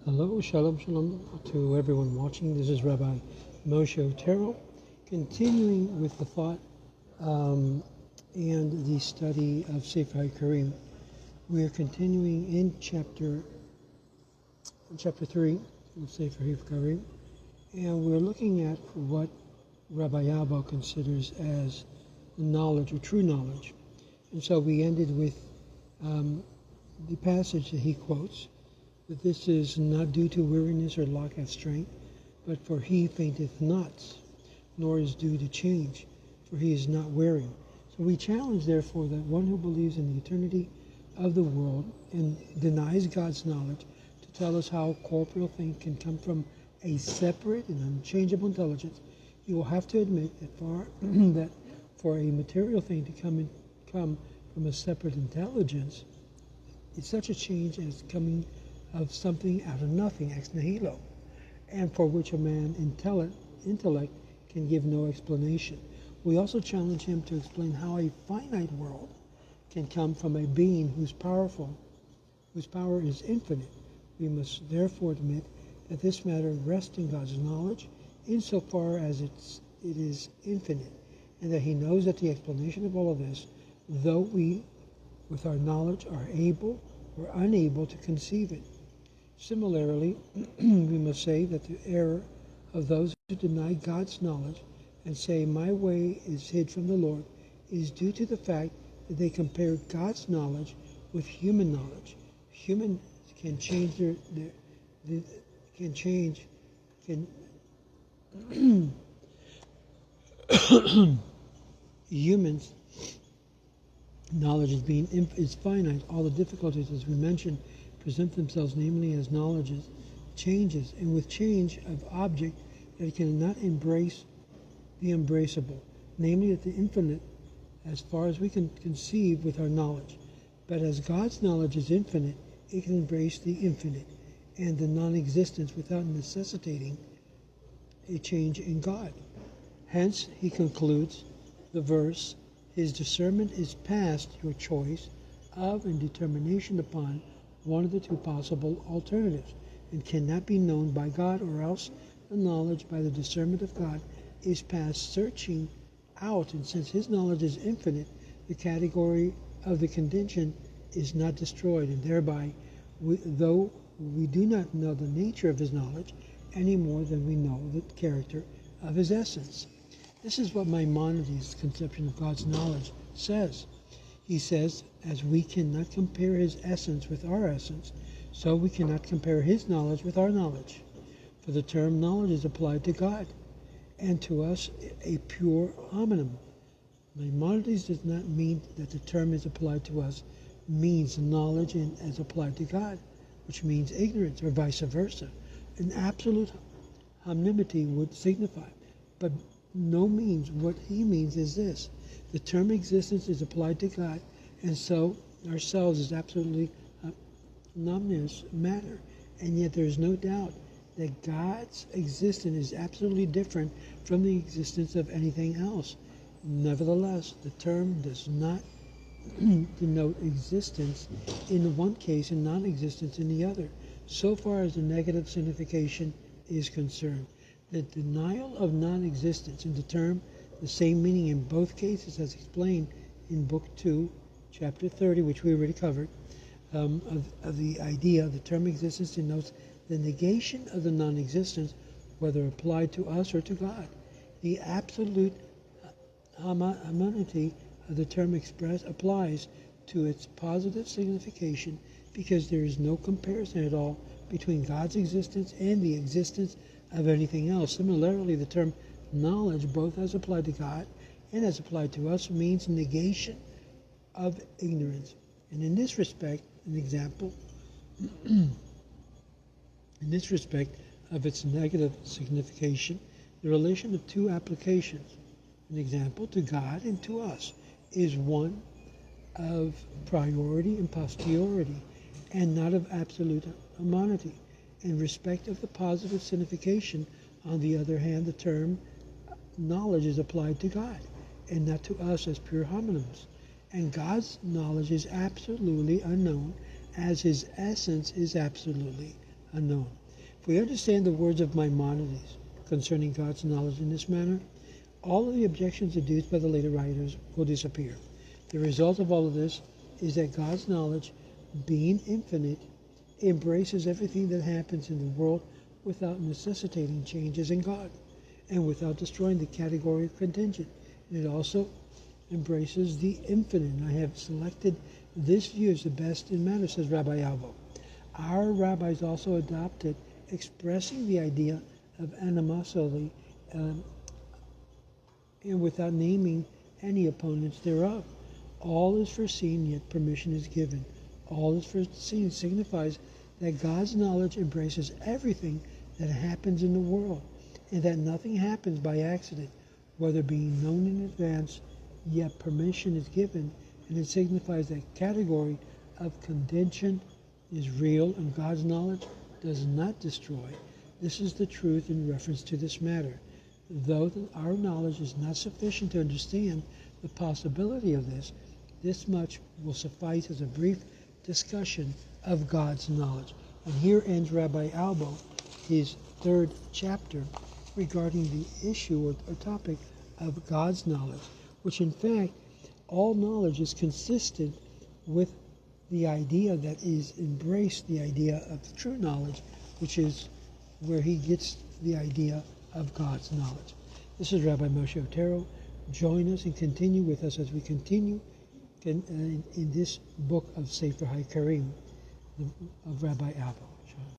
Hello, shalom, shalom to everyone watching. This is Rabbi Moshe Otero, continuing with the thought and the study of SEFER HAIKKARIM. We are continuing in chapter 3 of SEFER HAIKKARIM, and we're looking at what Rabbi Abba considers as knowledge or true knowledge. And so we ended with the passage that he quotes, that this is not due to weariness or lack of strength, but for he fainteth not, nor is due to change, for he is not wearing. So we challenge, therefore, that one who believes in the eternity of the world and denies God's knowledge to tell us how corporeal things can come from a separate and unchangeable intelligence, he will have to admit that for a material thing to come from a separate intelligence, it's such a change as coming of something out of nothing, ex nihilo, and for which a man's intellect can give no explanation. We also challenge him to explain how a finite world can come from a being whose power is infinite. We must therefore admit that this matter rests in God's knowledge insofar as it is infinite, and that he knows that the explanation of all of this, though we, with our knowledge, are able or unable to conceive it. Similarly, we must say that the error of those who deny God's knowledge and say, my way is hid from the Lord, is due to the fact that they compare God's knowledge with human knowledge. Humans can change humans' knowledge is finite. All the difficulties, as we mentioned, present themselves, namely as knowledge changes, and with change of object that cannot embrace the embraceable, namely at the infinite, as far as we can conceive with our knowledge. But as God's knowledge is infinite, it can embrace the infinite and the non-existence without necessitating a change in God. Hence, he concludes the verse, his discernment is past your choice of and determination upon one of the two possible alternatives, and cannot be known by God, or else the knowledge by the discernment of God is past searching out, and since his knowledge is infinite, the category of the condition is not destroyed, and thereby, though we do not know the nature of his knowledge any more than we know the character of his essence. This is what Maimonides' conception of God's knowledge says. He says, as we cannot compare his essence with our essence, so we cannot compare his knowledge with our knowledge. For the term knowledge is applied to God, and to us a pure homonym. Maimonides does not mean that the term is applied to us means knowledge as applied to God, which means ignorance, or vice versa. An absolute homonymity would signify, but no means. What he means is this: the term existence is applied to God, and so ourselves is absolutely anonymous matter. And yet there is no doubt that God's existence is absolutely different from the existence of anything else. Nevertheless, the term does not denote existence in one case and non-existence in the other, so far as the negative signification is concerned. The denial of non-existence in the term the same meaning in both cases, as explained in Book 2, Chapter 30, which we already covered, of the idea. The term existence denotes the negation of the non-existence, whether applied to us or to God. The absolute homonymity of the term expressed applies to its positive signification, because there is no comparison at all between God's existence and the existence of anything else. Similarly, the term knowledge, both as applied to God and as applied to us, means negation of ignorance. And in this respect, an example, in this respect of its negative signification, the relation of two applications, an example to God and to us, is one of priority and posteriority, and not of absolute homonymity. In respect of the positive signification, on the other hand, the term knowledge is applied to God, and not to us as pure homonyms. And God's knowledge is absolutely unknown, as his essence is absolutely unknown. If we understand the words of Maimonides concerning God's knowledge in this manner, all of the objections adduced by the later writers will disappear. The result of all of this is that God's knowledge, being infinite, embraces everything that happens in the world without necessitating changes in God and without destroying the category of contingent. And it also embraces the infinite. And I have selected this view as the best in matter, says Rabbi Albo. Our rabbis also adopted expressing the idea of animosity and without naming any opponents thereof. All is foreseen, yet permission is given. All is foreseen signifies that God's knowledge embraces everything that happens in the world, and that nothing happens by accident, whether being known in advance, yet permission is given, and it signifies that category of contingent is real, and God's knowledge does not destroy. This is the truth in reference to this matter. Though our knowledge is not sufficient to understand the possibility of this, this much will suffice as a brief discussion of God's knowledge. And here ends Rabbi Albo his third chapter regarding the issue or topic of God's knowledge, which in fact all knowledge is consistent with the idea that is embraced, the idea of true knowledge, which is where he gets the idea of God's knowledge. This is Rabbi Moshe Otero. Join us and continue with us as we continue in this book of SEFER HAIKKARIM of Rabbi Albo.